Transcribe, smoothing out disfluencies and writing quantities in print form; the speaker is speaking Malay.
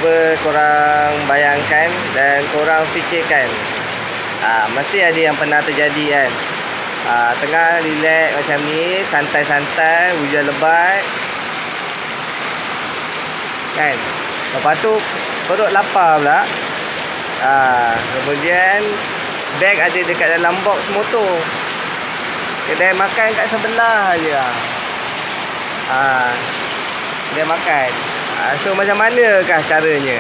Cuba korang bayangkan dan korang fikirkan. Mesti ada yang pernah terjadi kan. Tengah relax macam ni, santai-santai, hujan lebat kan. Lepas tu perut lapar pula. Kemudian beg ada dekat dalam box motor. Kedai makan kat sebelah je. Dia makan. So macam manakah caranya?